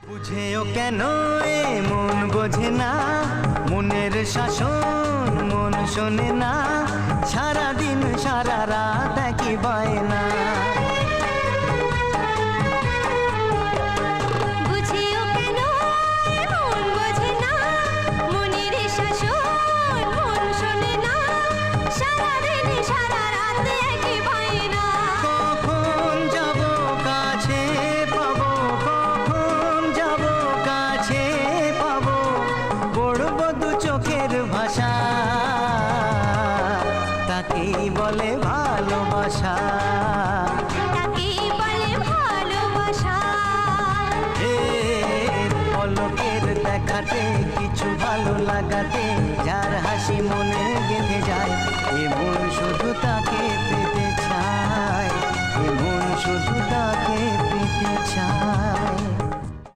বুঝেও কেন এ মন বোঝে না, মনের শাসন মন শোনে না, সারাদিন সারা রাত একই বায়না। ভাষা তাকেই বলে ভালোবাসা, তাকেই বলে ভালোবাসা। পলকের দেখাতে কিছু ভালো লাগাতে